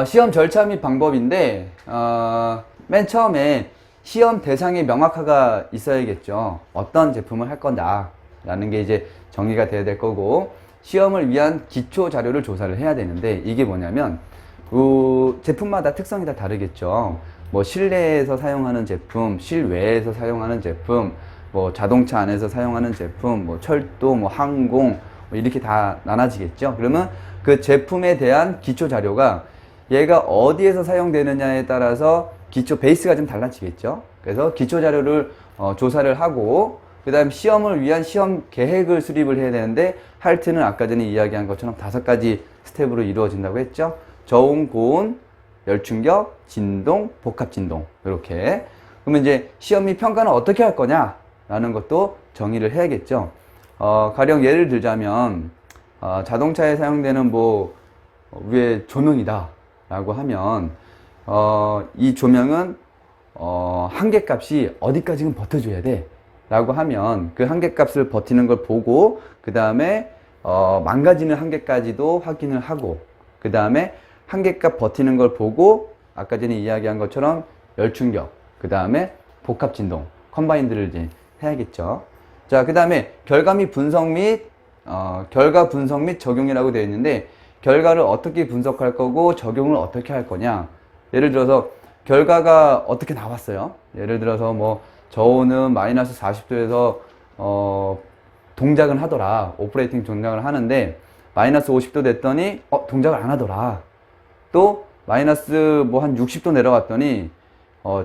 시험 절차 및 방법인데, 맨 처음에 시험 대상의 명확화가 있어야겠죠. 어떤 제품을 할 건다 라는 게 이제 정의가 돼야 될 거고, 시험을 위한 기초 자료를 조사를 해야 되는데, 이게 뭐냐면 그 제품마다 특성이 다 다르겠죠. 뭐 실내에서 사용하는 제품, 실외에서 사용하는 제품, 뭐 자동차 안에서 사용하는 제품, 뭐 철도, 뭐 항공, 뭐 이렇게 다 나눠지겠죠. 그러면 그 제품에 대한 기초 자료가 얘가 어디에서 사용되느냐에 따라서 기초 베이스가 좀 달라지겠죠. 그래서 기초 자료를 조사를 하고, 그 다음 시험을 위한 시험 계획을 수립을 해야 되는데, 할트는 아까 전에 이야기한 것처럼 5가지 스텝으로 이루어진다고 했죠. 저온, 고온, 열충격, 진동, 복합진동, 이렇게. 그러면 이제 시험 및 평가는 어떻게 할 거냐 라는 것도 정의를 해야겠죠. 가령 예를 들자면 자동차에 사용되는 뭐 위에 조명이다 라고 하면 이 조명은 한계값이 어디까지는 버텨줘야 돼 라고 하면 그 한계값을 버티는 걸 보고, 그 다음에 망가지는 한계까지도 확인을 하고, 그 다음에 한계값 버티는 걸 보고 아까 전에 이야기한 것처럼 열충격, 그 다음에 복합진동, 컴바인드를 이제 해야겠죠. 자, 그 다음에 결과 및 분석 및 결과 분석 및 적용이라고 되어 있는데, 결과를 어떻게 분석할 거고 적용을 어떻게 할 거냐. 예를 들어서 결과가 어떻게 나왔어요. 예를 들어서 뭐 저온은 마이너스 40도에서 동작을 하더라. 오퍼레이팅 동작을 하는데 마이너스 50도 됐더니 동작을 안 하더라. 또 마이너스 뭐 한 60도 내려갔더니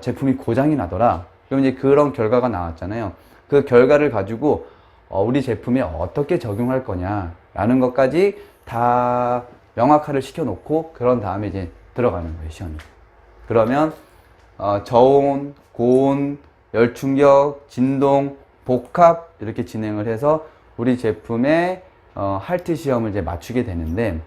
제품이 고장이 나더라. 그럼 이제 그런 결과가 나왔잖아요. 그 결과를 가지고 우리 제품에 어떻게 적용할 거냐 라는 것까지 다 명확화를 시켜 놓고, 그런 다음에 이제 들어가는 거예요, 시험이. 그러면 저온, 고온, 열충격, 진동, 복합 이렇게 진행을 해서 우리 제품의 할트 시험을 이제 맞추게 되는데,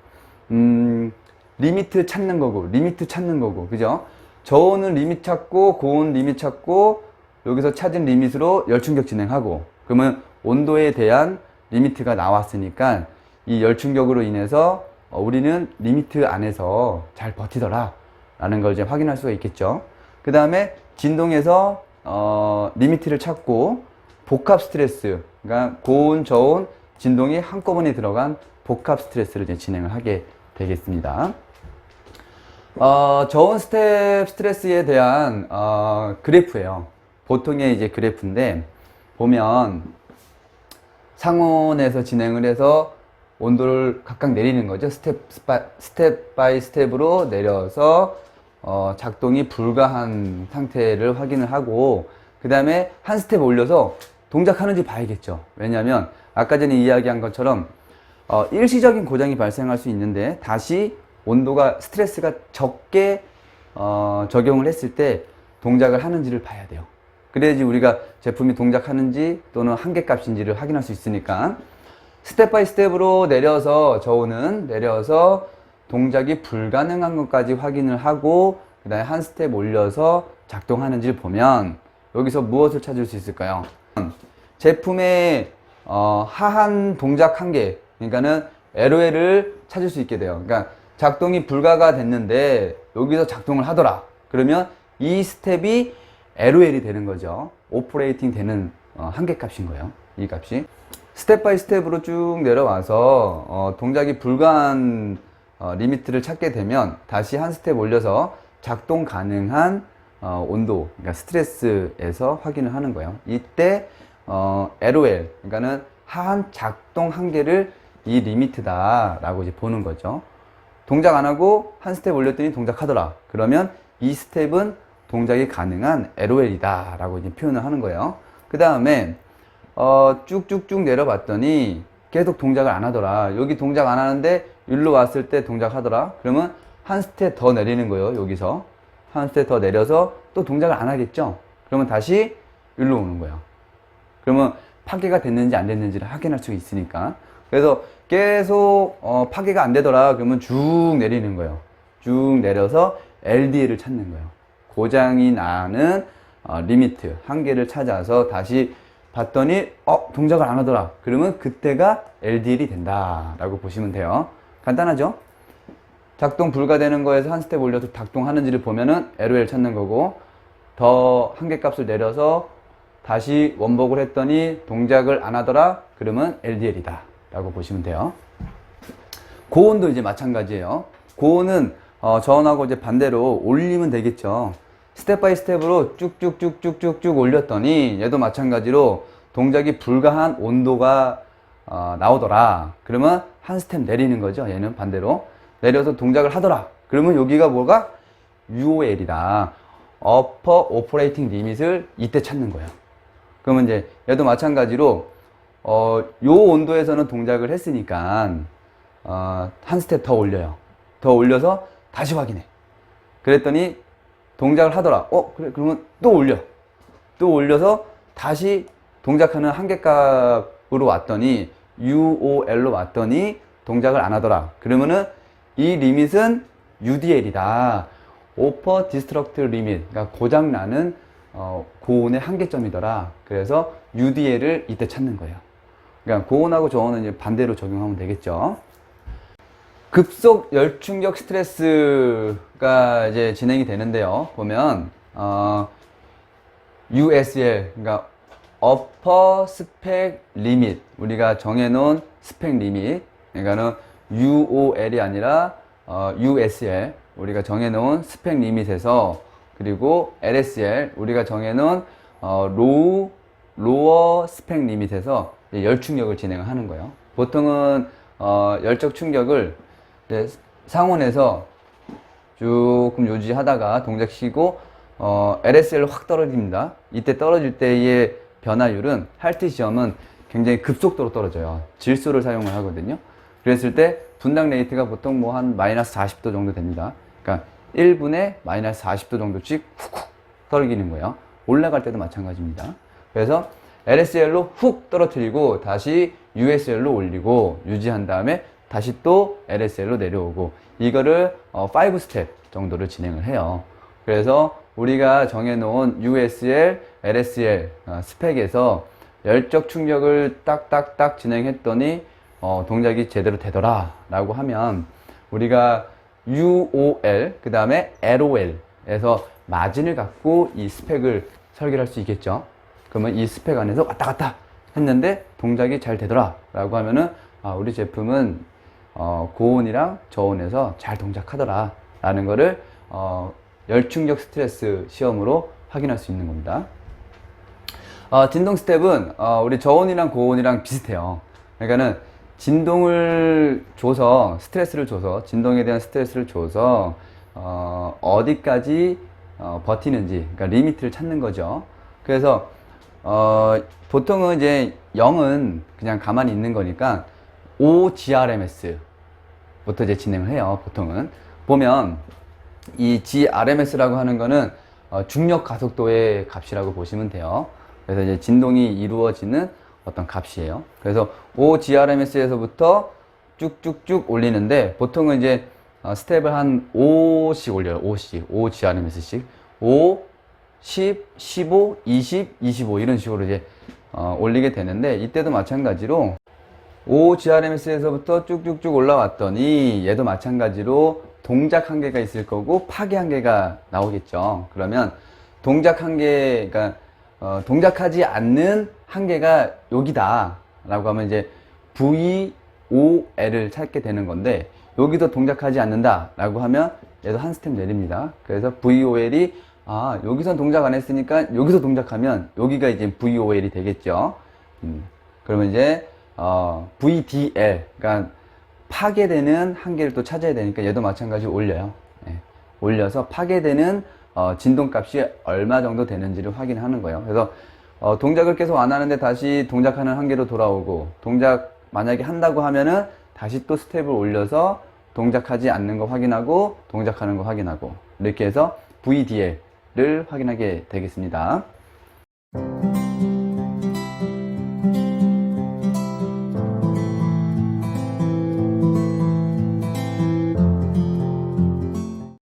리미트 찾는 거고, 그죠? 저온은 리미트 찾고, 고온 리미트 찾고, 여기서 찾은 리미트로 열충격 진행하고, 그러면 온도에 대한 리미트가 나왔으니까 이 열충격으로 인해서 우리는 리미트 안에서 잘 버티더라 라는 걸 이제 확인할 수가 있겠죠. 그 다음에 진동에서 리미트를 찾고, 복합 스트레스, 그러니까 고온, 저온, 진동이 한꺼번에 들어간 복합 스트레스를 이제 진행을 하게 되겠습니다. 저온 스텝 스트레스에 대한 그래프예요. 보통의 이제 그래프인데, 보면 상온에서 진행을 해서 온도를 각각 내리는 거죠. 스텝 바이 스텝으로 내려서 작동이 불가한 상태를 확인을 하고, 그 다음에 한 스텝 올려서 동작하는지 봐야겠죠. 왜냐하면 아까 전에 이야기한 것처럼 일시적인 고장이 발생할 수 있는데, 다시 온도가 스트레스가 적게 적용을 했을 때 동작을 하는지를 봐야 돼요. 그래야지 우리가 제품이 동작하는지 또는 한계값인지를 확인할 수 있으니까, 스텝 바이 스텝으로 내려서 저온은 내려서 동작이 불가능한 것까지 확인을 하고, 그 다음에 한 스텝 올려서 작동하는지를 보면 여기서 무엇을 찾을 수 있을까요? 제품의 하한 동작 한계, 그러니까는 LOL을 찾을 수 있게 돼요. 그러니까 작동이 불가가 됐는데 여기서 작동을 하더라. 그러면 이 스텝이 LOL이 되는 거죠. 오퍼레이팅 되는 한계값인 거예요. 이 값이. 스텝 바이 스텝으로 쭉 내려와서 동작이 불가한 리미트를 찾게 되면 다시 한 스텝 올려서 작동 가능한 온도, 그러니까 스트레스에서 확인을 하는 거예요. 이때 LOL, 그러니까는 하한 작동 한계를 이 리미트다 라고 이제 보는 거죠. 동작 안 하고 한 스텝 올렸더니 동작하더라. 그러면 이 스텝은 동작이 가능한 LOL이다 라고 이제 표현을 하는 거예요. 그 다음에 쭉쭉쭉 내려봤더니 계속 동작을 안 하더라. 여기 동작 안 하는데 일로 왔을 때 동작하더라. 그러면 한 스텝 더 내리는 거예요. 여기서 한 스텝 더 내려서 또 동작을 안 하겠죠. 그러면 다시 일로 오는 거예요. 그러면 파괴가 됐는지 안 됐는지를 확인할 수 있으니까. 그래서 계속 파괴가 안 되더라. 그러면 쭉 내리는 거예요. 쭉 내려서 LDL을 찾는 거예요. 고장이 나는 리미트, 한계를 찾아서 다시 봤더니 동작을 안 하더라. 그러면 그때가 LDL이 된다 라고 보시면 돼요. 간단하죠? 작동 불가되는 거에서 한 스텝 올려서 작동하는지를 보면은 LOL 찾는 거고, 더 한계값을 내려서 다시 원복을 했더니 동작을 안 하더라? 그러면 LDL이다 라고 보시면 돼요. 고온도 이제 마찬가지예요. 고온은 저온하고 이제 반대로 올리면 되겠죠. 스텝 바이 스텝으로 쭉쭉쭉쭉쭉쭉 올렸더니 얘도 마찬가지로 동작이 불가한 온도가 나오더라. 그러면 한 스텝 내리는 거죠. 얘는 반대로 내려서 동작을 하더라. 그러면 여기가 뭐가? UOL이다. Upper Operating Limit을 이때 찾는 거예요. 그러면 이제 얘도 마찬가지로 요 온도에서는 동작을 했으니까 한 스텝 더 올려요. 더 올려서 다시 확인해. 그랬더니 동작을 하더라. 그래, 그러면 또 올려. 또 올려서 다시 동작하는 한계값으로 왔더니 UOL로 왔더니 동작을 안 하더라. 그러면은 이 리밋은 UDL이다. Upper Destruct Limit. 그러니까 고장나는 고온의 한계점이더라. 그래서 UDL을 이때 찾는 거예요. 그러니까 고온하고 저온은 이제 반대로 적용하면 되겠죠. 급속 열충격 스트레스가 이제 진행이 되는데요. 보면 USL, 그러니까 Upper Spec Limit, 우리가 정해놓은 스펙 리밋, 그러니까는 UOL이 아니라 USL, 우리가 정해놓은 스펙 리밋에서, 그리고 LSL, 우리가 정해놓은 로어 스펙 리밋에서 열충격을 진행을 하는 거예요. 보통은 열적 충격을 상온에서 조금 유지하다가 동작시키고 LSL로 확 떨어집니다. 이때 떨어질 때의 변화율은 할트 시험은 굉장히 급속도로 떨어져요. 질소를 사용을 하거든요. 그랬을 때 분당 레이트가 보통 뭐 한 마이너스 40도 정도 됩니다. 그러니까 1분에 마이너스 40도 정도씩 훅훅 떨어지는 거예요. 올라갈 때도 마찬가지입니다. 그래서 LSL로 훅 떨어뜨리고 다시 USL로 올리고 유지한 다음에 다시 또 LSL로 내려오고, 이거를 5스텝 정도를 진행을 해요. 그래서 우리가 정해놓은 USL, LSL 스펙에서 열적 충격을 딱딱딱 진행했더니 동작이 제대로 되더라 라고 하면, 우리가 UOL 그 다음에 LOL에서 마진을 갖고 이 스펙을 설계할 수 있겠죠. 그러면 이 스펙 안에서 왔다 갔다 했는데 동작이 잘 되더라 라고 하면은 우리 제품은 고온이랑 저온에서 잘 동작하더라 라는 거를 열충격 스트레스 시험으로 확인할 수 있는 겁니다. 진동 스텝은 우리 저온이랑 고온이랑 비슷해요. 그러니까는 진동을 줘서, 스트레스를 줘서, 진동에 대한 스트레스를 줘서 어디까지 버티는지, 그러니까 리미트를 찾는 거죠. 그래서 보통은 이제 0은 그냥 가만히 있는 거니까 OGRMS 부터 이제 진행을 해요. 보통은 보면 이 GRMS라고 하는 거는 중력 가속도의 값이라고 보시면 돼요. 그래서 이제 진동이 이루어지는 어떤 값이에요. 그래서 OGRMS에서부터 쭉쭉쭉 올리는데, 보통은 이제 스텝을 한 5씩 올려요. 5씩, 5GRMS씩 5, 10, 15, 20, 25 이런 식으로 이제 올리게 되는데, 이때도 마찬가지로 OGRMS에서부터 쭉쭉쭉 올라왔더니 얘도 마찬가지로 동작 한계가 있을 거고 파괴 한계가 나오겠죠. 그러면 동작 한계, 그러니까 동작하지 않는 한계가 여기다 라고 하면 이제 VOL을 찾게 되는 건데, 여기도 동작하지 않는다 라고 하면 얘도 한 스텝 내립니다. 그래서 VOL이 여기선 동작 안 했으니까 여기서 동작하면 여기가 이제 VOL이 되겠죠. 그러면 이제 VDL, 그러니까 파괴되는 한계를 또 찾아야 되니까 얘도 마찬가지로 올려요. 올려서 파괴되는 진동값이 얼마 정도 되는지를 확인하는 거예요. 그래서 동작을 계속 안 하는데 다시 동작하는 한계로 돌아오고, 동작 만약에 한다고 하면은 다시 또 스텝을 올려서 동작하지 않는 거 확인하고 동작하는 거 확인하고, 이렇게 해서 VDL을 확인하게 되겠습니다.